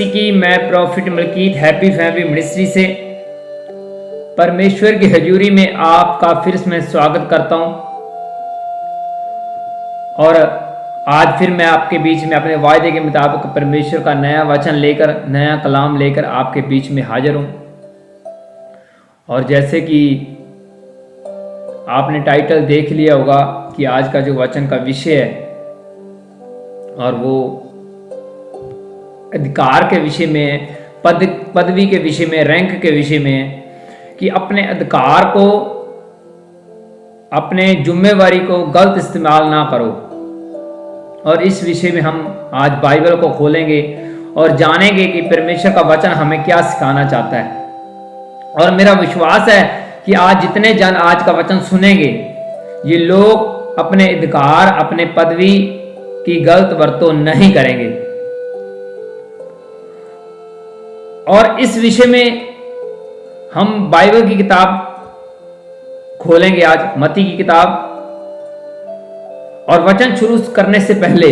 मसीह की। मैं prophet Malkeet happy family ministry से परमेश्वर की हजूरी में आपका फिर से मैं स्वागत करता हूं। और आज फिर मैं आपके बीच में अपने वायदे के मुताबिक परमेश्वर का नया वचन लेकर, नया कलाम लेकर आपके बीच में हाजिर हूं। और जैसे कि आपने टाइटल देख लिया होगा कि आज का जो वचन का विषय है और वो अधिकार के विषय में, पदवी के विषय में, रैंक के विषय में, कि अपने अधिकार को, अपने जिम्मेवारी को गलत इस्तेमाल ना करो। और इस विषय में हम आज बाइबल को खोलेंगे और जानेंगे कि परमेश्वर का वचन हमें क्या सिखाना चाहता है। और मेरा विश्वास है कि आज जितने जन आज का वचन सुनेंगे, ये लोग अपने अधिकार, अपने पदवी की गलत वरतों नहीं करेंगे। और इस विषय में हम बाइबल की किताब खोलेंगे आज, मत्ती की किताब। और वचन शुरू करने से पहले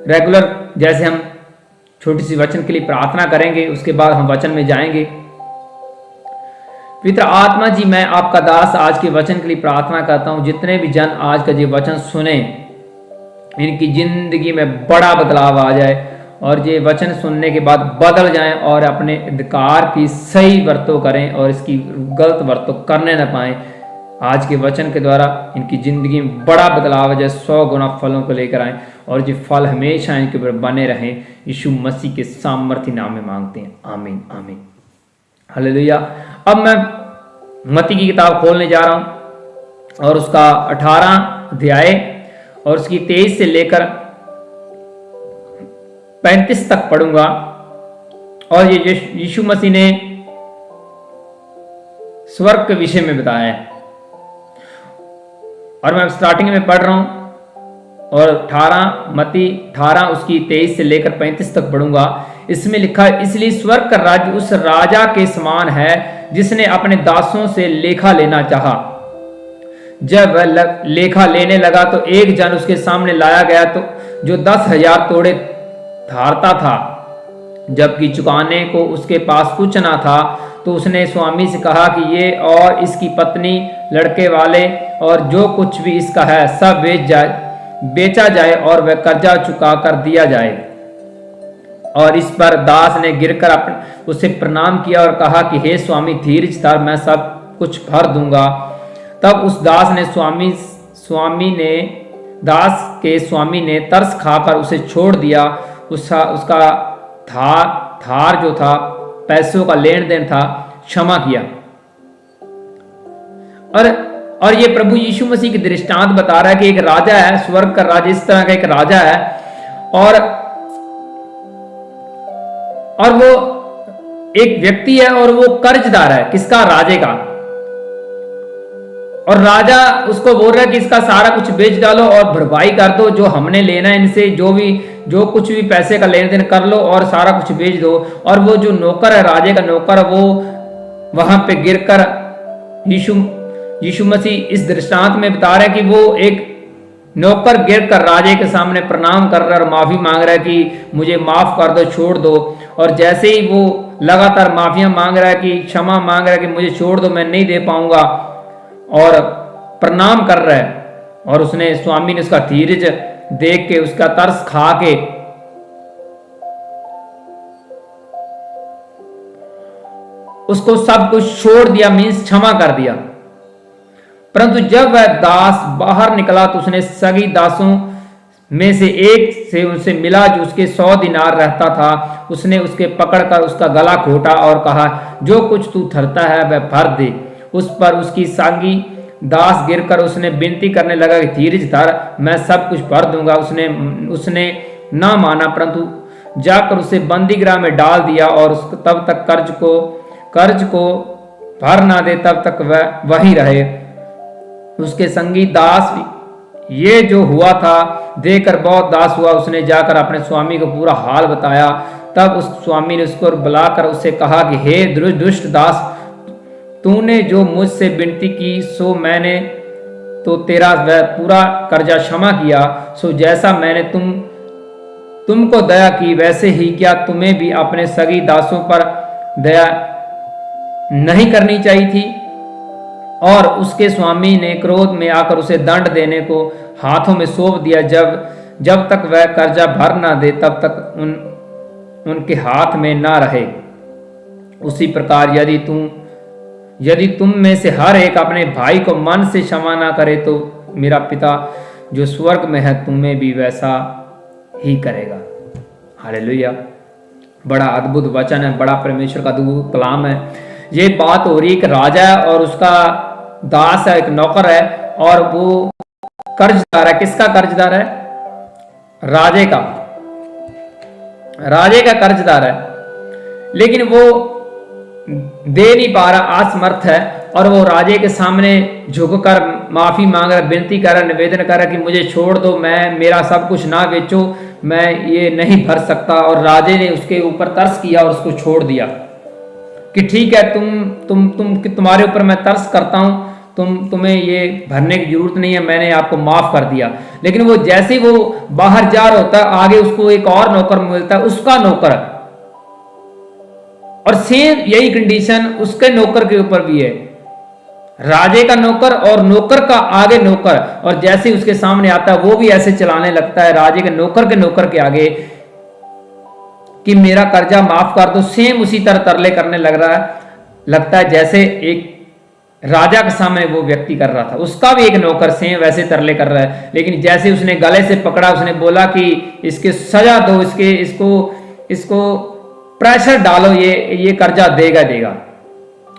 रेगुलर जैसे हम छोटी सी वचन के लिए प्रार्थना करेंगे, उसके बाद हम वचन में जाएंगे। पवित्र आत्मा जी, मैं आपका दास आज के वचन के लिए प्रार्थना करता हूं। जितने भी जन आज का ये वचन सुने, इनकी जिंदगी में बड़ा बदलाव आ जाए और ये वचन सुनने के बाद बदल जाएं और अपने अधिकार की सही वरतों करें और इसकी गलत वरतों करने न पाएं। आज के वचन के द्वारा इनकी जिंदगी में बड़ा बदलाव आ जाए, 100 गुना फलों को लेकर आएं और ये फल हमेशा इनके ऊपर बने रहें। यीशु मसीह के सामर्थ्य नाम में मांगते हैं, आमीन आमीन, हालेलुया। अब मैं मत्ती की किताब खोलने जा रहा हूं और उसका 18 अध्याय और उसकी 23 से लेकर 35 तक पढ़ूंगा। और ये यीशु मसीह ने स्वर्ग के विषय में बताया है। और मैं स्टार्टिंग में पढ़ रहा हूं और 18 मत्ती 18 उसकी 23 से लेकर 35 तक पढ़ूंगा। इसमें लिखा है, इसलिए स्वर्ग का राज्य उस राजा के समान है जिसने अपने दासों से लेखा लेना चाहा। जब वह लेखा लेने लगा तो एक जन उसके सामने लाया गया तो जो 10,000 तोड़े धारता था, जबकि चुकाने को उसके पास कुछ ना था। तो उसने स्वामी से कहा कि ये और इसकी पत्नी, लड़के वाले और जो कुछ भी इसका है सब बेचा जाए और वह कर्जा चुका कर दिया जाए। और इस पर दास ने गिरकर उसे प्रणाम किया और कहा कि हे स्वामी, धीरज धर, मैं सब कुछ भर दूंगा। तब उस दास के स्वामी ने तरस खाकर उसे छोड़ दिया। उसका धार जो था, पैसों का लेन देन था, क्षमा किया। और ये प्रभु यीशु मसीह की दृष्टांत बता रहा है कि एक राजा है, स्वर्ग का राजा इस तरह का एक राजा है और वो एक व्यक्ति है और वो कर्जदार है। किसका? राजे का। और राजा उसको बोल रहा है कि इसका सारा कुछ बेच डालो और भरपाई कर दो, जो हमने लेना है इनसे, जो कुछ भी पैसे का लेन देन कर लो और सारा कुछ बेच दो। और वो जो नौकर है, राजे का नौकर, वो वहां पे गिरकर यीशु मसीह इस दृष्टांत में बता रहे हैं कि वो एक नौकर गिरकर राजे के सामने प्रणाम कर रहा है और माफी मांग रहा है कि मुझे माफ कर दो, छोड़ दो। और जैसे ही वो लगातार माफियां मांग रहा है, कि क्षमा मांग रहा है कि मुझे छोड़ दो, मैं नहीं दे पाऊंगा, और प्रणाम कर रहा है, और उसने स्वामी ने उसका धीरज देख के, उसका तरस खा के उसको सब कुछ छोड़ दिया, मीन्स क्षमा कर दिया। परंतु जब वह दास बाहर निकला तो उसने सगी दासों में से एक से उनसे मिला जो उसके 100 दिनार रहता था। उसने उसके पकड़कर उसका गला घोटा और कहा, जो कुछ तू धरता है वह भर दे। उस पर उसकी सागी दास गिरकर उसने विनती करने लगा कि धीरज धर, मैं सब कुछ भर दूंगा। उसने ना माना, परंतु जाकर उसे बंदी गृह में डाल दिया और तब तक कर्ज को भर ना दे तब तक वह वहीं रहे। उसके संगी दास ये जो हुआ था देखकर बहुत दास हुआ। उसने जाकर अपने स्वामी को पूरा हाल बताया। तब उस स्वामी ने उसको बुलाकर उससे कहा कि हे दुष्ट दास, तूने जो मुझसे विनती की सो मैंने तो तेरा वह पूरा कर्जा क्षमा किया। सो जैसा मैंने तुमको दया की, वैसे ही क्या तुम्हें भी अपने सगी दासों पर दया नहीं करनी चाहिए थी? और उसके स्वामी ने क्रोध में आकर उसे दंड देने को हाथों में सौंप दिया। जब तक वह कर्जा भर ना दे तब तक उनके हाथ में ना रहे। उसी प्रकार यदि तुम में से हर एक अपने भाई को मन से क्षमा ना करे तो मेरा पिता जो स्वर्ग में है तुम्हें भी वैसा ही करेगा। हालेलुया। बड़ा अद्भुत वचन है, बड़ा परमेश्वर का अद्भुत कलाम है। ये बात हो रही है कि राजा है और उसका दास है, एक नौकर है, और वो कर्जदार है। किसका कर्जदार है? राजे का कर्जदार है, लेकिन वो दे नहीं पा रहा, असमर्थ है, और वो राजे के सामने झुककर माफी मांग रहा, विनती कर रहा, निवेदन कर रहा कि मुझे छोड़ दो, मेरा सब कुछ ना बेचो, मैं ये नहीं भर सकता। और राजे ने उसके ऊपर तरस किया और उसको छोड़ दिया कि ठीक है, तुम्हारे ऊपर मैं तरस करता हूं, तुम्हें ये भरने की जरूरत नहीं है, मैंने आपको माफ कर दिया। लेकिन वो जैसे ही वो बाहर जा रहा होता है, आगे उसको एक और नौकर मिलता है, उसका नौकर, और सेम यही कंडीशन उसके नौकर के ऊपर भी है। राजे का नौकर और नौकर का आगे नौकर, और जैसे उसके सामने आता है वो भी ऐसे चलाने लगता है राजे के नौकर के आगे कि मेरा कर्जा माफ कर दो। सेम उसी तरह तरले करने लगता है जैसे एक राजा के सामने वो व्यक्ति कर रहा था। उसका भी एक नौकर सेम वैसे तरले कर रहा है, लेकिन जैसे उसने गले से पकड़ा, उसने बोला कि इसके सजा दो, इसको प्रेशर डालो, ये कर्जा देगा।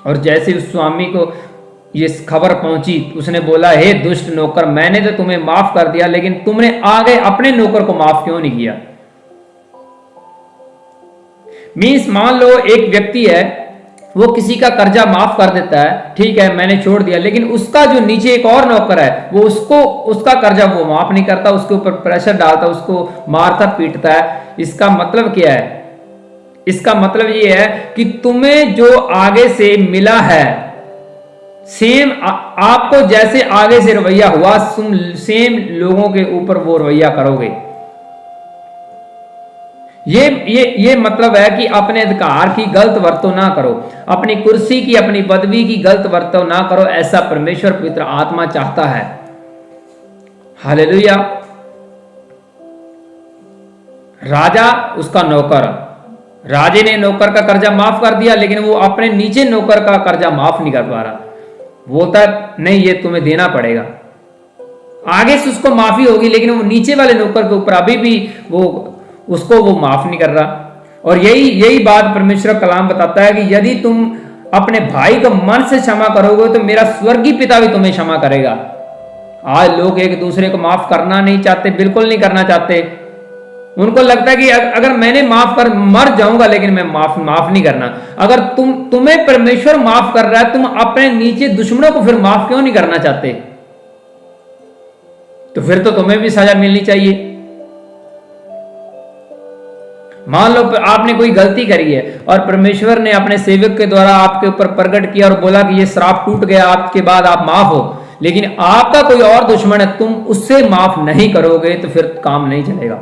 और जैसे उस स्वामी को ये खबर पहुंची, उसने बोला, हे दुष्ट नौकर, मैंने तो तुम्हें माफ कर दिया, लेकिन तुमने आगे अपने नौकर को माफ क्यों नहीं किया? मीन्स मान लो एक व्यक्ति है, वो किसी का कर्जा माफ कर देता है, ठीक है, मैंने छोड़ दिया, लेकिन उसका जो नीचे एक और नौकर है, वो उसका कर्जा वो माफ नहीं करता, उसके ऊपर प्रेशर डालता, उसको मारता पीटता है। इसका मतलब क्या है? इसका मतलब ये है कि तुम्हें जो आगे से मिला है, सेम आपको जैसे आगे से रवैया हुआ, तुम सेम लोगों के ऊपर वो रवैया करोगे। ये मतलब है कि अपने अधिकार की गलत वर्तों ना करो, अपनी कुर्सी की, अपनी पदवी की गलत वर्तों ना करो। ऐसा परमेश्वर पवित्र आत्मा चाहता है। हालेलुया। राजा, उसका नौकर, राजे ने नौकर का कर्जा माफ कर दिया, लेकिन वो अपने नीचे नौकर का कर्जा माफ नहीं कर पा रहा। बोलता नहीं, ये तुम्हें देना पड़ेगा। आगे से उसको माफी होगी, लेकिन वो नीचे वाले नौकर के ऊपर अभी भी उसको वो माफ नहीं कर रहा। और यही बात परमेश्वर कलाम बताता है कि यदि तुम अपने भाई को मन से क्षमा करोगे तो मेरा स्वर्गीय पिता भी तुम्हें क्षमा करेगा। आज लोग एक दूसरे को माफ करना नहीं चाहते, बिल्कुल नहीं करना चाहते। उनको लगता है कि अगर मैंने माफ कर मर जाऊंगा, लेकिन मैं माफ नहीं करना। अगर तुम्हें परमेश्वर माफ कर रहा है, तुम अपने नीचे दुश्मनों को फिर माफ क्यों नहीं करना चाहते? तो फिर तो तुम्हें भी सजा मिलनी चाहिए। मान लो आपने कोई गलती करी है और परमेश्वर ने अपने सेवक के द्वारा आपके ऊपर प्रकट किया और बोला कि ये श्राप टूट गया, आपके बाद आप माफ हो, लेकिन आपका कोई और दुश्मन है, तुम उससे माफ नहीं करोगे, तो फिर काम नहीं चलेगा।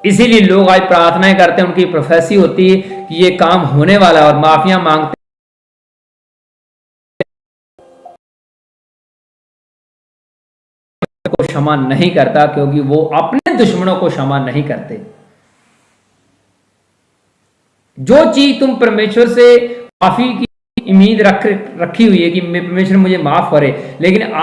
इसीलिए लोग आज प्रार्थनाएं करते हैं, उनकी प्रोफेसी होती है कि ये काम होने वाला है, और माफियां मांगते को क्षमा नहीं करता, क्योंकि वो अपने दुश्मनों को क्षमा नहीं करते। जो चीज तुम परमेश्वर से माफी की उम्मीद रखी हुई है कि परमेश्वर मुझे माफ करे, लेकिन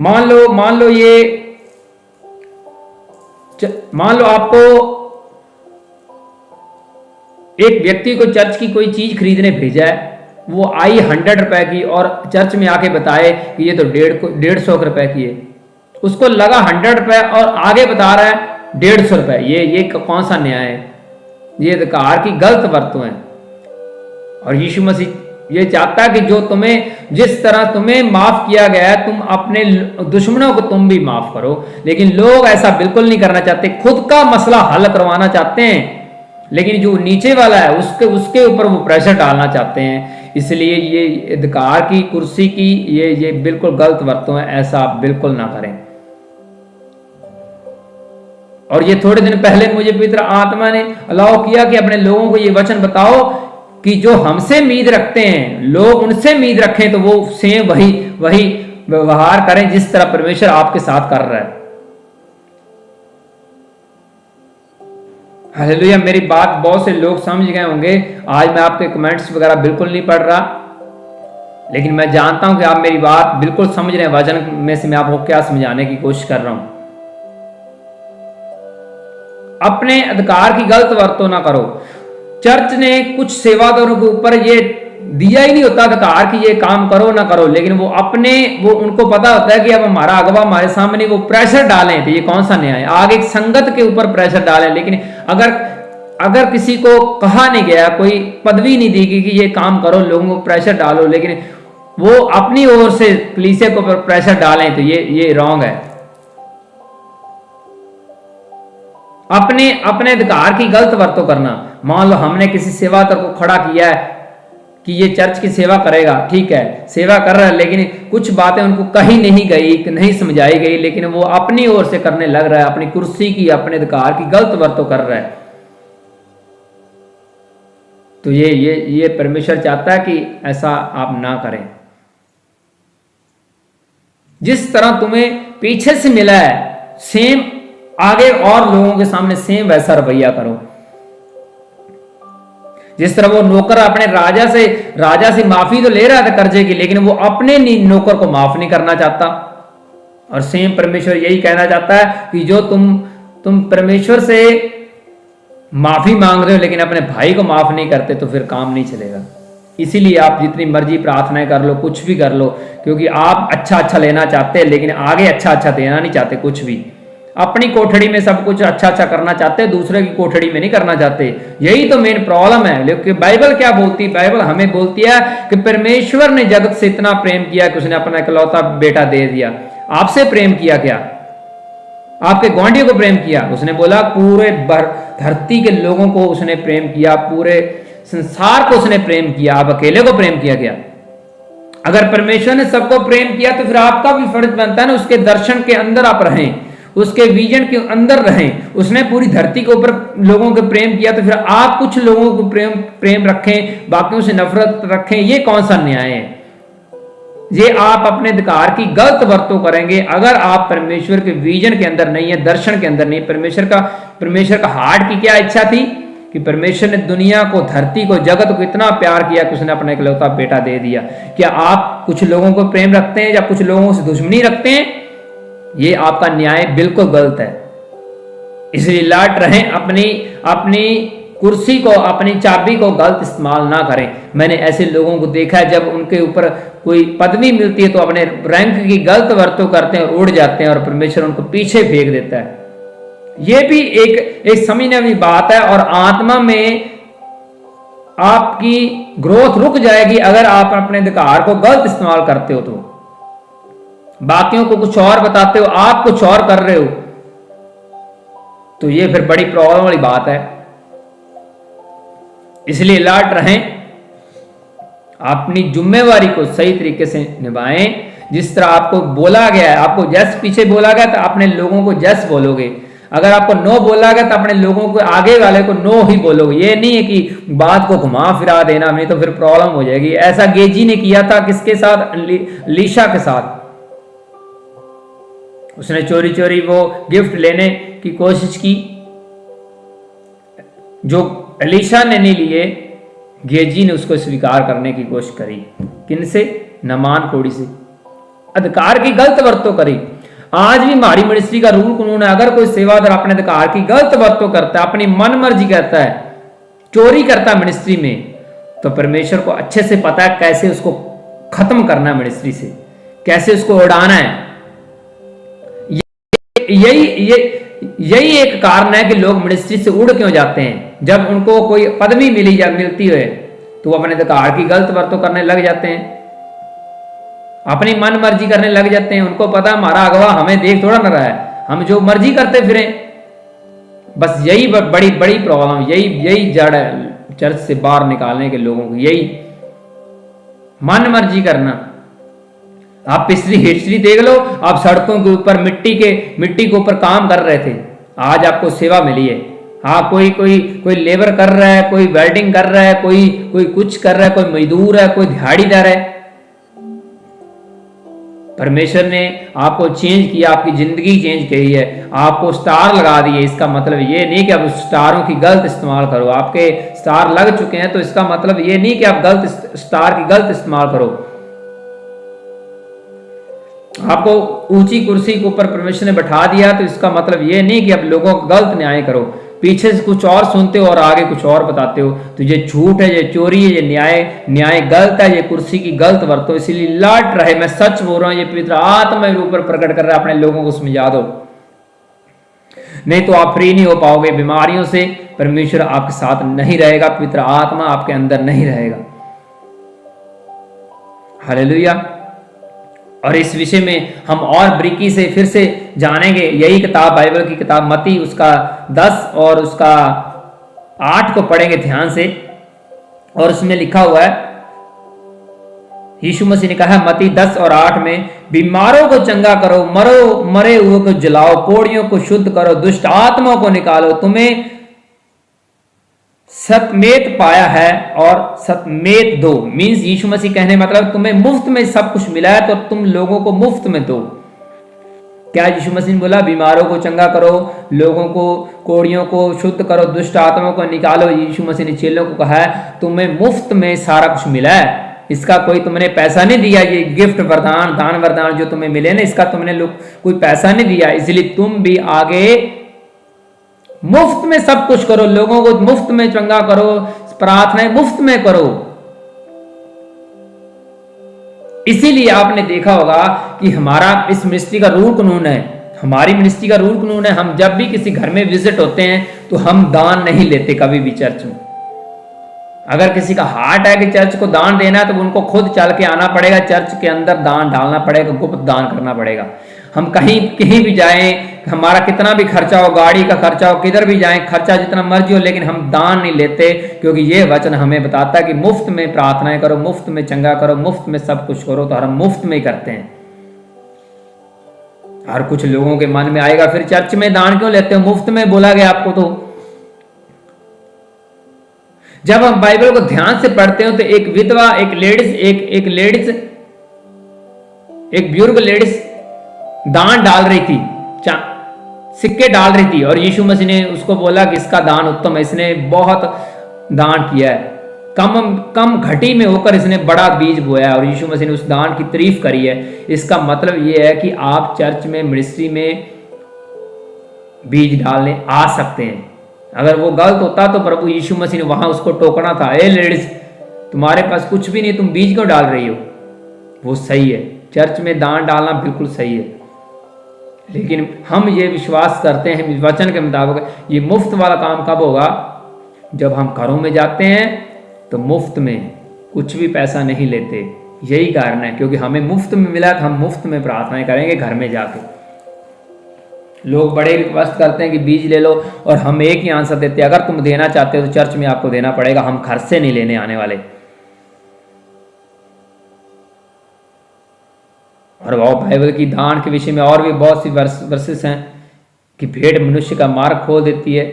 मान लो आपको एक व्यक्ति को चर्च की कोई चीज खरीदने भेजा है, वो आई 100 रुपए की और चर्च में आके बताए कि ये तो 150 रुपए की है। उसको लगा 100 रुपए और आगे बता रहा है 150 रुपए। ये कौन सा न्याय है? ये अधिकार की गलत वरतों है। और यीशु मसीह ये चाहता है कि जो जिस तरह तुम्हें माफ किया गया है, तुम अपने दुश्मनों को तुम भी माफ करो। लेकिन लोग ऐसा बिल्कुल नहीं करना चाहते, खुद का मसला हल करवाना चाहते हैं, लेकिन जो नीचे वाला है उसके ऊपर वो प्रेशर डालना चाहते हैं। इसलिए ये अधिकार की कुर्सी की ये बिल्कुल गलत वरतों है, ऐसा आप बिल्कुल ना करें। और ये थोड़े दिन पहले मुझे पवित्र आत्मा ने अलाउ किया कि अपने लोगों को ये वचन बताओ कि जो हमसे उम्मीद रखते हैं, लोग उनसे उम्मीद रखें तो वो सेम वही व्यवहार करें जिस तरह परमेश्वर आपके साथ कर रहा है। हालेलुया। मेरी बात बहुत से लोग समझ गए होंगे। आज मैं आपके कमेंट्स वगैरह बिल्कुल नहीं पढ़ रहा, लेकिन मैं जानता हूं कि आप मेरी बात बिल्कुल समझ रहे हैं। वचन में से मैं आपको क्या समझाने की कोशिश कर रहा हूं। अपने अधिकार की गलत वरतों ना करो। चर्च ने कुछ सेवादारों के ऊपर ये दिया ही नहीं होता अधिकार कि ये काम करो ना करो, लेकिन वो उनको पता होता है कि अब हमारा अगवा हमारे सामने, वो प्रेशर डालें तो ये कौन सा न्याय है। आगे एक संगत के ऊपर प्रेशर डालें, लेकिन अगर किसी को कहा नहीं गया, कोई पदवी नहीं दी गई कि ये काम करो, लोगों को प्रेशर डालो, लेकिन वो अपनी ओर से कलीसिया को प्रेशर डालें तो ये रॉन्ग है। अपने अधिकार की गलत वरतों करना। मान लो हमने किसी सेवादार को खड़ा किया है कि ये चर्च की सेवा करेगा, ठीक है, सेवा कर रहा है, लेकिन कुछ बातें उनको कही नहीं गई, नहीं समझाई गई, लेकिन वो अपनी ओर से करने लग रहा है, अपनी कुर्सी की, अपने अधिकार की गलत वरतों कर रहा है। तो ये परमेश्वर चाहता है कि ऐसा आप ना करें। जिस तरह तुम्हें पीछे से मिला है, सेम आगे और लोगों के सामने सेम वैसा रवैया करो। जिस तरह वो नौकर अपने राजा से माफी तो ले रहा था कर्जे की, लेकिन वो अपने नौकर को माफ नहीं करना चाहता। और सेम परमेश्वर यही कहना चाहता है कि जो तुम परमेश्वर से माफी मांग रहे हो लेकिन अपने भाई को माफ नहीं करते, तो फिर काम नहीं चलेगा। इसीलिए आप जितनी मर्जी प्रार्थनाएं कर लो, कुछ भी कर लो, क्योंकि आप अच्छा लेना चाहते हैं, लेकिन आगे अच्छा देना नहीं चाहते। कुछ भी अपनी कोठड़ी में सब कुछ अच्छा करना चाहते हैं, दूसरे की कोठड़ी में नहीं करना चाहते। यही तो मेन प्रॉब्लम है। लेकिन बाइबल क्या बोलती है? बाइबल हमें बोलती है कि परमेश्वर ने जगत से इतना प्रेम किया कि उसने अपना इकलौता बेटा दे दिया। आपसे प्रेम किया क्या? आपके गुआंढियों को प्रेम किया? उसने बोला पूरे धरती के लोगों को उसने प्रेम किया, पूरे संसार को उसने प्रेम किया। आप अकेले को प्रेम किया क्या? अगर परमेश्वर ने सबको प्रेम किया तो फिर आपका भी फर्ज बनता है ना, उसके दर्शन के अंदर आप रहें, उसके विजन के अंदर रहें। उसने पूरी धरती के ऊपर लोगों को प्रेम किया, तो फिर आप कुछ लोगों को प्रेम रखें, बाकियों से नफरत रखें। ये कौन सा न्याय है? ये आप अपने अधिकार की गलत वरतों करेंगे अगर आप परमेश्वर के विजन के अंदर नहीं है, दर्शन के अंदर नहीं। परमेश्वर का हार्ट की क्या इच्छा थी कि परमेश्वर ने दुनिया को, धरती को, जगत को इतना प्यार किया कि उसने अपना इकलौता बेटा दे दिया। क्या आप कुछ लोगों को प्रेम रखते हैं या कुछ लोगों से दुश्मनी रखते हैं? ये आपका न्याय बिल्कुल गलत है। इसलिए अलर्ट रहें, अपनी कुर्सी को, अपनी चाबी को गलत इस्तेमाल ना करें। मैंने ऐसे लोगों को देखा है, जब उनके ऊपर कोई पदवी मिलती है तो अपने रैंक की गलत वरतों करते हैं और उड़ जाते हैं, और परमेश्वर उनको पीछे फेंक देता है। यह भी एक समझने वाली बात है। और आत्मा में आपकी ग्रोथ रुक जाएगी अगर आप अपने अधिकार को गलत इस्तेमाल करते हो। तो बाकियों को कुछ और बताते हो, आप कुछ और कर रहे हो, तो ये फिर बड़ी प्रॉब्लम वाली बात है। इसलिए अलर्ट रहें, अपनी जिम्मेवारी को सही तरीके से निभाएं। जिस तरह आपको बोला गया है, आपको जस पीछे बोला गया तो अपने लोगों को जस बोलोगे। अगर आपको नो बोला गया तो अपने लोगों को, आगे वाले को नो ही बोलोगे। ये नहीं है कि बात को घुमा फिरा देना, नहीं तो फिर प्रॉब्लम हो जाएगी। ऐसा गेजी ने किया था, किसके साथ? लीशा के साथ। उसने चोरी चोरी वो गिफ्ट लेने की कोशिश की, जो एलीशा ने नहीं लिए, गेजी ने उसको स्वीकार करने की कोशिश करी। किनसे? नामान कोड़ी से। अधिकार की गलत वरतों करी। आज भी हमारी मिनिस्ट्री का रूल कानून है, अगर कोई सेवादार अपने अधिकार की गलत वरतों करता है, अपनी मन मर्जी करता है, चोरी करता है मिनिस्ट्री में, तो परमेश्वर को अच्छे से पता है कैसे उसको खत्म करना है मिनिस्ट्री से, कैसे उसको उड़ाना है। यही एक कारण है कि लोग मिनिस्ट्री से उड़ क्यों जाते हैं। जब उनको कोई पदवी मिली या मिलती है तो वो अपने अधिकार की गलत वरतों करने लग जाते हैं, अपनी मन मर्जी करने लग जाते हैं। उनको पता हमारा अगवा हमें देख थोड़ा न रहा है, हम जो मर्जी करते फिरें। बस यही बड़ी प्रॉब्लम, यही जड़ है चर्च से बाहर निकालने के लोगों की। यही मन मर्जी करना। आप पिछली हिस्ट्री देख लो, आप सड़कों के ऊपर मिट्टी के ऊपर काम कर रहे थे, आज आपको सेवा मिली है। हाँ, कोई लेबर कर रहा है, कोई वेल्डिंग कर रहा है, कोई कुछ कर रहा है, कोई मजदूर है, कोई दिहाड़ीदार है। परमेश्वर ने आपको चेंज किया, आपकी जिंदगी चेंज की है, आपको स्टार लगा दिए। इसका मतलब ये नहीं कि आप उस स्टारों की गलत इस्तेमाल करो। आपके स्टार लग चुके हैं तो इसका मतलब ये नहीं कि आप गलत स्टार की गलत इस्तेमाल करो। आपको ऊंची कुर्सी के ऊपर परमेश्वर ने बैठा दिया तो इसका मतलब ये नहीं कि आप लोगों का गलत न्याय करो। पीछे से कुछ और सुनते हो और आगे कुछ और बताते हो, तो ये झूठ है, ये चोरी है, ये न्याय गलत है, ये कुर्सी की गलत वरतो। इसीलिए लट रहे, मैं सच बोल रहा हूं, ये पवित्र आत्मा मेरे ऊपर प्रकट कर रहा है, अपने लोगों को उसमें याद हो। नहीं तो आप फ्री नहीं हो पाओगे बीमारियों से, परमेश्वर आपके साथ नहीं रहेगा, पवित्र आत्मा आपके अंदर नहीं रहेगा। हालेलुया। और इस विषय में हम और बारीकी से फिर से जानेंगे। यही किताब, बाइबल की किताब मत्ती उसका 10 और उसका 8 को पढ़ेंगे ध्यान से। और उसमें लिखा हुआ है, यीशु मसीह ने कहा है मत्ती 10 और 8 में, बीमारों को चंगा करो, मरे हुए को जलाओ, कोढ़ियों को शुद्ध करो, दुष्ट आत्माओं को निकालो, तुम्हें सतमेत पाया है और सतमेत दो। मीन्स यीशु मसीह कहने मतलब तुम्हें मुफ्त में सब कुछ मिला है तो तुम लोगों को मुफ्त में दो। क्या यीशु मसीह ने बोला बीमारों को चंगा करो, लोगों को, कोढ़ियों को शुद्ध करो, दुष्ट आत्माओं को निकालो। यीशु मसीह ने चेलों को कहा है तुम्हें मुफ्त में सारा कुछ मिला है, इसका कोई तुमने पैसा नहीं दिया। ये गिफ्ट वरदान, दान वरदान जो तुम्हें मिले ना, इसका तुमने कोई पैसा नहीं दिया। इसलिए तुम भी आगे मुफ्त में सब कुछ करो, लोगों को मुफ्त में चंगा करो, प्रार्थनाएं मुफ्त में करो। इसीलिए आपने देखा होगा कि हमारा इस मिनिस्ट्री का रूल कानून है, हमारी मिनिस्ट्री का रूल कानून है, हम जब भी किसी घर में विजिट होते हैं तो हम दान नहीं लेते कभी भी चर्च में। अगर किसी का हार्ट है कि चर्च को दान देना है तो उनको खुद चल के आना पड़ेगा, चर्च के अंदर दान डालना पड़ेगा, गुप्त दान करना पड़ेगा। हम कहीं भी जाएं, हमारा कितना भी खर्चा हो, गाड़ी का खर्चा हो, किधर भी जाएं, खर्चा जितना मर्जी हो, लेकिन हम दान नहीं लेते, क्योंकि ये वचन हमें बताता है कि मुफ्त में प्रार्थनाएं करो, मुफ्त में चंगा करो, मुफ्त में सब कुछ करो। तो हम मुफ्त में करते हैं। और कुछ लोगों के मन में आएगा फिर चर्च में दान क्यों लेते हो, मुफ्त में बोला गया आपको। तो जब हम बाइबल को ध्यान से पढ़ते हो तो एक विधवा, एक लेडीज, एक बुजुर्ग लेडीज दान डाल रही थी, सिक्के डाल रही थी, और यीशु मसीह ने उसको बोला कि इसका दान उत्तम है, इसने बहुत दान किया है, कम घटी में होकर इसने बड़ा बीज बोया, और यीशु मसीह ने उस दान की तारीफ करी है। इसका मतलब यह है कि आप चर्च में, मिनिस्ट्री में बीज डालने आ सकते हैं। अगर वो गलत होता तो प्रभु यीशु मसीह ने वहां उसको टोकना था, ए लेडीज तुम्हारे पास कुछ भी नहीं, तुम बीज क्यों डाल रही हो। वो सही है, चर्च में दान डालना बिल्कुल सही है, लेकिन हम ये विश्वास करते हैं वचन के मुताबिक ये मुफ्त वाला काम कब होगा, जब हम घरों में जाते हैं तो मुफ्त में, कुछ भी पैसा नहीं लेते। यही कारण है, क्योंकि हमें मुफ्त में मिला तो हम मुफ्त में प्रार्थनाएं करेंगे घर में जाके। लोग बड़े रिक्वेस्ट करते हैं कि बीज ले लो, और हम एक ही आंसर देते हैं, अगर तुम देना चाहते हो तो चर्च में आपको देना पड़ेगा, हम घर से नहीं लेने आने वाले। और वो बाइबल की दान के विषय में और भी बहुत सी वर्सेस हैं कि भेड़ मनुष्य का मार्ग खोल देती है,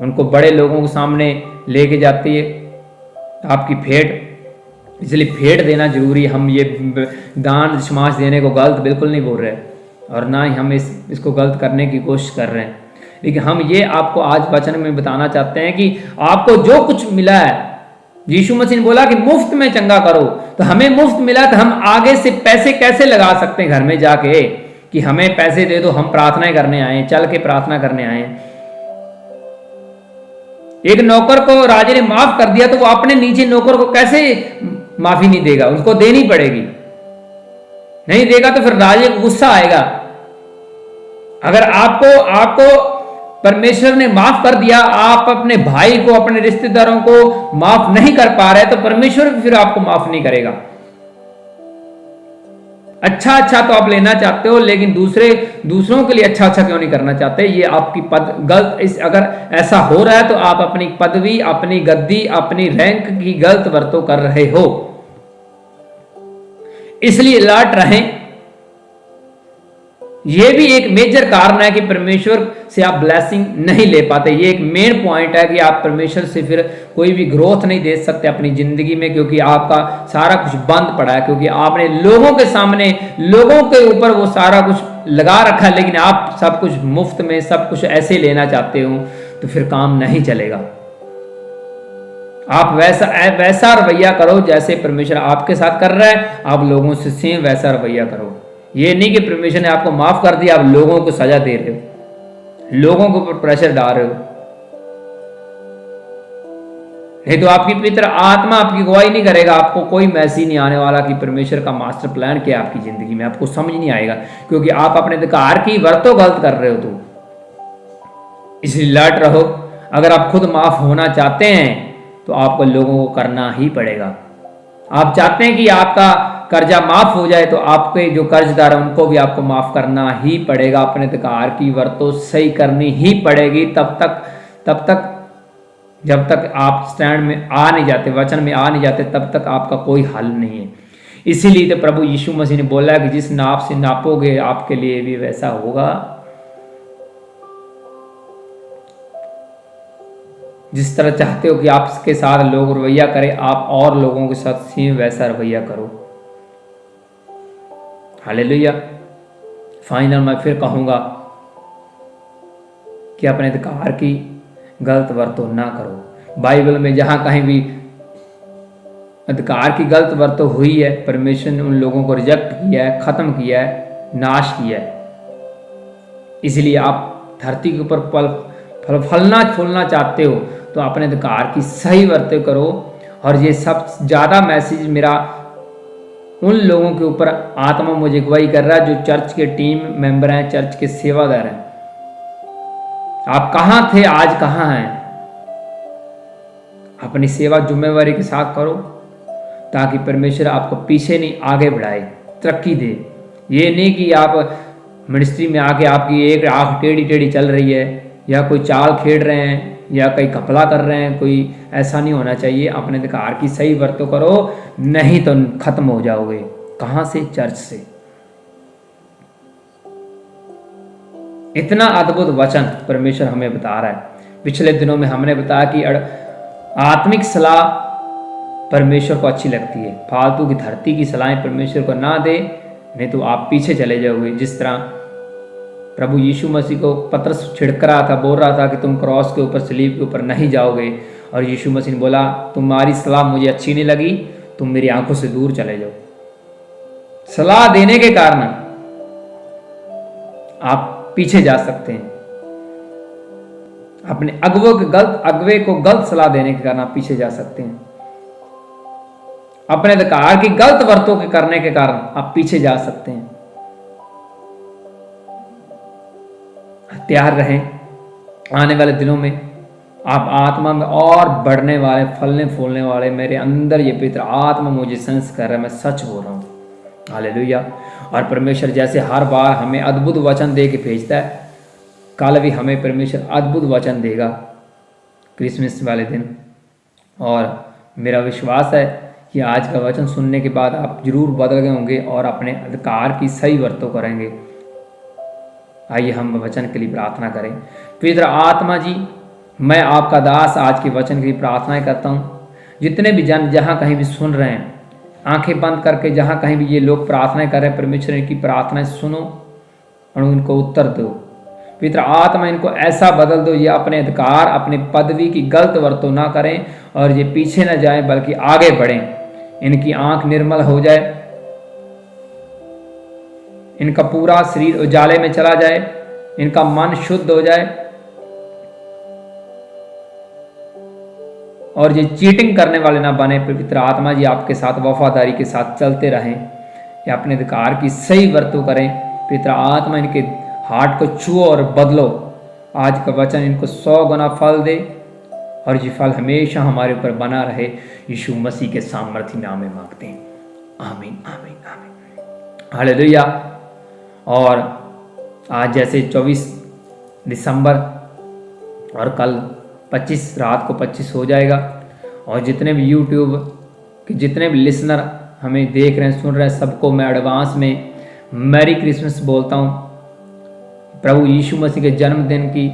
उनको बड़े लोगों के सामने लेके जाती है आपकी भेड़। इसलिए भेड़ देना जरूरी है। हम ये दान समाज देने को गलत बिल्कुल नहीं बोल रहे, और ना ही हम इसको गलत करने की कोशिश कर रहे हैं, लेकिन हम ये आपको आज वचन में बताना चाहते हैं कि आपको जो कुछ मिला है, यीशु मसीह ने बोला कि मुफ्त में चंगा करो, तो हमें मुफ्त मिला तो हम आगे से पैसे कैसे लगा सकते हैं घर में जाके कि हमें पैसे दे दो, हम प्रार्थनाएं करने आए, चल के प्रार्थना करने आए। एक नौकर को राजा ने माफ कर दिया तो वो अपने नीचे नौकर को कैसे माफी नहीं देगा, उसको देनी पड़ेगी। नहीं देगा तो फिर राजा को गुस्सा आएगा। अगर आपको परमेश्वर ने माफ कर दिया, आप अपने भाई को, अपने रिश्तेदारों को माफ नहीं कर पा रहे, तो परमेश्वर फिर आपको माफ नहीं करेगा। अच्छा तो आप लेना चाहते हो, लेकिन दूसरों के लिए अच्छा क्यों नहीं करना चाहते। ये आपकी पद गलत, अगर ऐसा हो रहा है तो आप अपनी पदवी, अपनी गद्दी, अपनी रैंक की गलत वर्तों कर रहे हो। इसलिए अलर्ट रहें। यह भी एक मेजर कारण है कि परमेश्वर से आप ब्लेसिंग नहीं ले पाते। ये एक मेन पॉइंट है कि आप परमेश्वर से फिर कोई भी ग्रोथ नहीं दे सकते अपनी जिंदगी में, क्योंकि आपका सारा कुछ बंद पड़ा है, क्योंकि आपने लोगों के सामने, लोगों के ऊपर वो सारा कुछ लगा रखा है, लेकिन आप सब कुछ मुफ्त में, सब कुछ ऐसे लेना चाहते हो, तो फिर काम नहीं चलेगा। आप वैसा रवैया करो जैसे परमेश्वर आपके साथ कर रहा है, आप लोगों से सेम वैसा रवैया करो। ये नहीं कि परमेश्वर ने आपको माफ कर दिया, आप लोगों को सजा दे रहे हो, लोगों के ऊपर प्रेशर डाल रहे हो। नहीं तो आपकी पवित्र आत्मा आपकी गवाही नहीं करेगा, आपको कोई मैसेज नहीं आने वाला कि परमेश्वर का मास्टर प्लान क्या है आपकी जिंदगी में, आपको समझ नहीं आएगा, क्योंकि आप अपने अधिकार की वरतों गलत कर रहे हो। तो इसलिए अलर्ट रहो। अगर आप खुद माफ होना चाहते हैं तो आपको लोगों को करना ही पड़ेगा। आप चाहते हैं कि आपका कर्जा माफ हो जाए, तो आपके जो कर्जदार हैं उनको भी आपको माफ करना ही पड़ेगा। अपने अधिकार की वरतों सही करनी ही पड़ेगी तब तक जब तक आप स्टैंड में आ नहीं जाते, वचन में आ नहीं जाते, तब तक आपका कोई हल नहीं है। इसीलिए तो प्रभु यीशु मसीह ने बोला कि जिस नाप से नापोगे आपके लिए भी वैसा होगा। जिस तरह चाहते हो कि आपके साथ लोग रवैया करें, आप और लोगों के साथ सेम वैसा रवैया करो। हालेलुया। फाइनल मैं फिर कहूंगा कि अपने अधिकार की गलत वरतों ना करो। बाइबल में जहां कहीं भी अधिकार की गलत वरतों हुई है, परमेश्वर ने उन लोगों को रिजेक्ट किया है, खत्म किया है, नाश किया है। इसलिए आप धरती के ऊपर फलना फूलना चाहते हो तो अपने अधिकार की सही वरतें करो। और ये सब ज़्यादा मैसेज मेरा उन लोगों के ऊपर आत्मा मुझे अगुवाई कर रहा है जो चर्च के टीम मेंबर हैं, चर्च के सेवादार हैं। आप कहाँ थे, आज कहाँ हैं? अपनी सेवा जिम्मेवारी के साथ करो ताकि परमेश्वर आपको पीछे नहीं आगे बढ़ाए, तरक्की दे। ये नहीं कि आप मिनिस्ट्री में आके आपकी एक आँख टेढ़ी टेढ़ी चल रही है, या कोई चाल खेल रहे हैं, या कहीं कपला कर रहे हैं, कोई ऐसा नहीं होना चाहिए। अपने अधिकार की सही वरतों करो, नहीं तो खत्म हो जाओगे। कहाँ से? चर्च से। इतना अद्भुत वचन परमेश्वर हमें बता रहा है। पिछले दिनों में हमने बताया कि आत्मिक सलाह परमेश्वर को अच्छी लगती है, फालतू की धरती की सलाहें परमेश्वर को ना दे, नहीं तो आप पीछे चले जाओगे। जिस तरह प्रभु यीशु मसीह को पतरस छिड़क रहा था, बोल रहा था कि तुम क्रॉस के ऊपर, सलीब के ऊपर नहीं जाओगे, और यीशु मसीह ने बोला तुम्हारी सलाह मुझे अच्छी नहीं लगी, तुम मेरी आंखों से दूर चले जाओ। सलाह देने के कारण आप पीछे जा सकते हैं। अपने अगवे को गलत सलाह देने के कारण आप पीछे जा सकते हैं। अपने अधिकार की गलत वरतों के करने के कारण आप पीछे जा सकते हैं। तैयार रहें, आने वाले दिनों में आप आत्मा में और बढ़ने वाले, फलने फूलने वाले। मेरे अंदर ये पवित्र आत्मा मुझे सेंस कर रहा है, मैं सच बोल रहा हूँ। हालेलुया। और परमेश्वर जैसे हर बार हमें अद्भुत वचन दे के भेजता है, कल भी हमें परमेश्वर अद्भुत वचन देगा क्रिसमस वाले दिन। और मेरा विश्वास है कि आज का वचन सुनने के बाद आप जरूर बदल गए होंगे और अपने अधिकार की सही वरतों करेंगे। आइए हम वचन के लिए प्रार्थना करें। पवित्र आत्मा जी, मैं आपका दास आज के वचन के लिए प्रार्थनाएं करता हूँ। जितने भी जन जहाँ कहीं भी सुन रहे हैं, आंखें बंद करके जहाँ कहीं भी ये लोग प्रार्थनाएं कर रहे हैं, परमेश्वर इनकी प्रार्थनाएं सुनो और उनको उत्तर दो। पवित्र आत्मा इनको ऐसा बदल दो, ये अपने अधिकार, अपने पदवी की गलत वरतों ना करें और ये पीछे ना जाएं बल्कि आगे बढ़ें। इनकी आंख निर्मल हो जाए, इनका पूरा शरीर उजाले में चला जाए, इनका मन शुद्ध हो जाए और ये चीटिंग करने वाले ना बने। पवित्र आत्मा जी आपके साथ वफादारी के साथ चलते रहें, या अपने अधिकार की सही वरतों करें। पवित्र आत्मा इनके हार्ट को छुओ और बदलो। आज का वचन इनको 100 गुना फल दे और ये फल हमेशा हमारे ऊपर बना रहे। यीशु मसीह के सामर्थी नाम में मांगते हैं, आमीन आमीन आमीन। हालेलुया। और आज जैसे 24 दिसंबर और कल 25 रात को 25 हो जाएगा, और जितने भी यूट्यूब के जितने भी लिसनर हमें देख रहे हैं, सुन रहे हैं, सबको मैं एडवांस में मैरी क्रिसमस बोलता हूँ। प्रभु यीशु मसीह के जन्मदिन की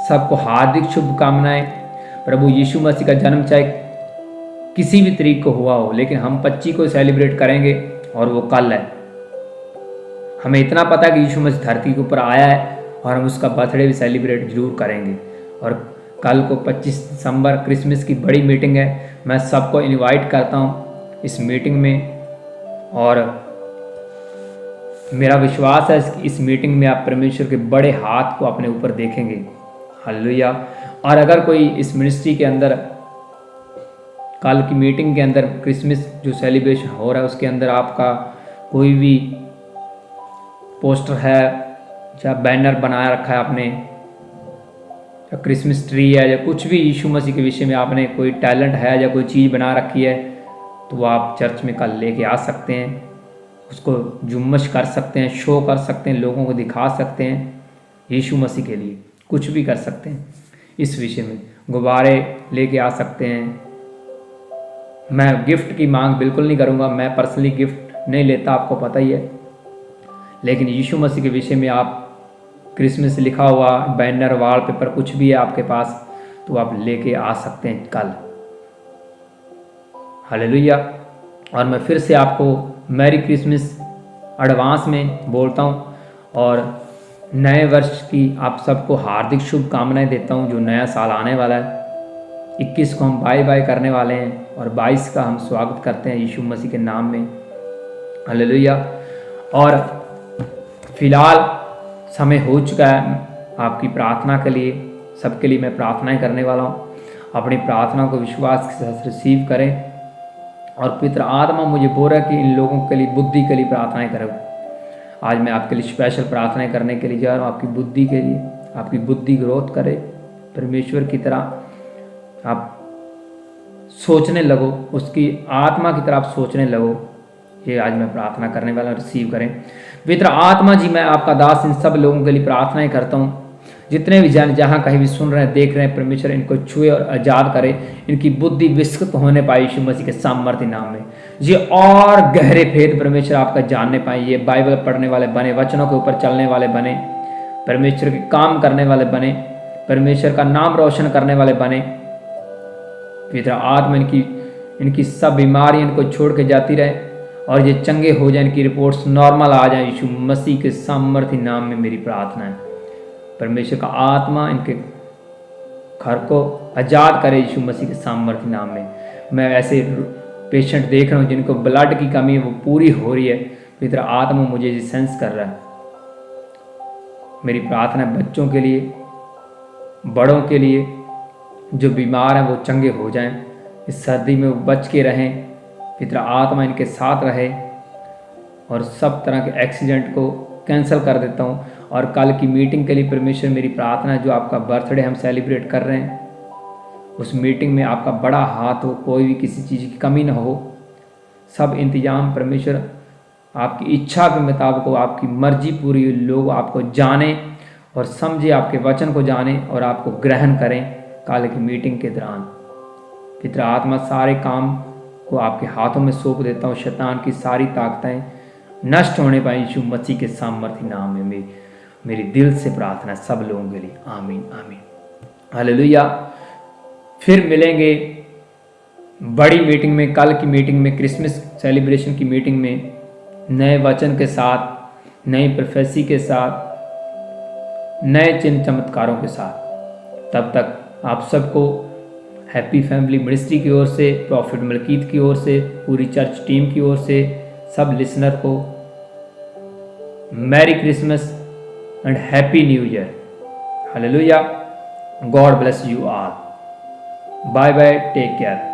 सबको हार्दिक शुभकामनाएं। प्रभु यीशु मसीह का जन्म चाहे किसी भी तरीक को हुआ हो, लेकिन हम 25 को सेलिब्रेट करेंगे और वो कल है। हमें इतना पता है कि यीशु मसीह धरती के ऊपर आया है और हम उसका बर्थडे भी सेलिब्रेट जरूर करेंगे। और कल को 25 दिसंबर क्रिसमस की बड़ी मीटिंग है। मैं सबको इनवाइट करता हूँ इस मीटिंग में, और मेरा विश्वास है इस मीटिंग में आप परमेश्वर के बड़े हाथ को अपने ऊपर देखेंगे। हालेलुया। और अगर कोई इस मिनिस्ट्री के अंदर कल की मीटिंग के अंदर क्रिसमस जो सेलिब्रेशन हो रहा है उसके अंदर आपका कोई भी पोस्टर है या बैनर बनाया रखा है आपने, या क्रिसमस ट्री है, या कुछ भी यीशु मसीह के विषय में आपने कोई टैलेंट है या कोई चीज़ बना रखी है, तो वो आप चर्च में कल लेके आ सकते हैं, उसको जुम्मश कर सकते हैं, शो कर सकते हैं, लोगों को दिखा सकते हैं। यीशु मसीह के लिए कुछ भी कर सकते हैं। इस विषय में गुब्बारे लेके आ सकते हैं। मैं गिफ्ट की मांग बिल्कुल नहीं करूँगा, मैं पर्सनली गिफ्ट नहीं लेता, आपको पता ही है। लेकिन यीशु मसीह के विषय में आप क्रिसमस लिखा हुआ बैनर, वॉलपेपर, कुछ भी है आपके पास, तो आप लेके आ सकते हैं कल। हालेलुया। और मैं फिर से आपको मैरी क्रिसमस एडवांस में बोलता हूँ, और नए वर्ष की आप सबको हार्दिक शुभकामनाएं देता हूँ। जो नया साल आने वाला है, 21 को हम बाय बाय करने वाले हैं और 22 का हम स्वागत करते हैं यीशु मसीह के नाम में। हालेलुया। और फिलहाल समय हो चुका है आपकी प्रार्थना के लिए, सबके लिए मैं प्रार्थनाएं करने वाला हूँ। अपनी प्रार्थना को विश्वास के साथ रिसीव करें। और पवित्र आत्मा मुझे बोल रहा है कि इन लोगों के लिए बुद्धि के लिए प्रार्थनाएं करो। आज मैं आपके लिए स्पेशल प्रार्थनाएं करने के लिए जा रहा हूँ, आपकी बुद्धि के लिए। आपकी बुद्धि ग्रोथ करे, परमेश्वर की तरह आप सोचने लगो, उसकी आत्मा की तरह आप सोचने लगो। ये आज मैं प्रार्थना करने वाला, रिसीव करें। पवित्र आत्मा जी, मैं आपका दास इन सब लोगों के लिए प्रार्थनाएं करता हूँ, जितने भी जन जहाँ कहीं भी सुन रहे हैं, देख रहे हैं, परमेश्वर इनको छुए और आज़ाद करे। इनकी बुद्धि विकसित होने पाए यीशु मसीह के सामर्थ्य नाम में। ये और गहरे भेद परमेश्वर आपका जानने पाए। ये बाइबल पढ़ने वाले बने, वचनों के ऊपर चलने वाले बने, परमेश्वर के काम करने वाले बने, परमेश्वर का नाम रोशन करने वाले बने। पवित्र आत्मा इनकी सब बीमारियां इनको छोड़ के जाती रहे और ये चंगे हो जाए, इनकी रिपोर्ट्स नॉर्मल आ जाए। यीशु मसीह के सामर्थ्य नाम में मेरी प्रार्थना है। परमेश्वर का आत्मा इनके घर को आज़ाद करे यीशु मसीह के सामर्थ्य नाम में। मैं ऐसे पेशेंट देख रहा हूँ जिनको ब्लड की कमी है, वो पूरी हो रही है। पवित्र आत्मा मुझे ये सेंस कर रहा है। मेरी प्रार्थना बच्चों के लिए, बड़ों के लिए, जो बीमार हैं वो चंगे हो जाएं। इस सर्दी में वो बच के रहें। पवित्र आत्मा इनके साथ रहे और सब तरह के एक्सीडेंट को कैंसिल कर देता हूँ। और कल की मीटिंग के लिए परमेश्वर मेरी प्रार्थना, जो आपका बर्थडे हम सेलिब्रेट कर रहे हैं, उस मीटिंग में आपका बड़ा हाथ हो, कोई भी किसी चीज़ की कमी ना हो। सब इंतजाम परमेश्वर आपकी इच्छा के मुताबिक हो, आपकी मर्जी पूरी, लोग आपको जाने और समझे, आपके वचन को जाने और आपको ग्रहण करें कल की मीटिंग के दौरान। पिता आत्मा सारे काम को आपके हाथों में सौंप देता हूँ। शैतान की सारी ताकतें नष्ट होने पाए यीशु मसीह के सामर्थ्य नाम में। मेरी दिल से प्रार्थना सब लोगों के लिए। आमीन आमीन। हालेलुया। फिर मिलेंगे बड़ी मीटिंग में, कल की मीटिंग में, क्रिसमस सेलिब्रेशन की मीटिंग में, नए वचन के साथ, नई प्रोफेसी के साथ, नए चिन्ह चमत्कारों के साथ। तब तक आप सबको हैप्पी फैमिली मिनिस्ट्री की ओर से, प्रॉफिट मलकीत की ओर से, पूरी चर्च टीम की ओर से, सब लिसनर को merry Christmas and happy New Year. Hallelujah. God bless you all. Bye bye, take care.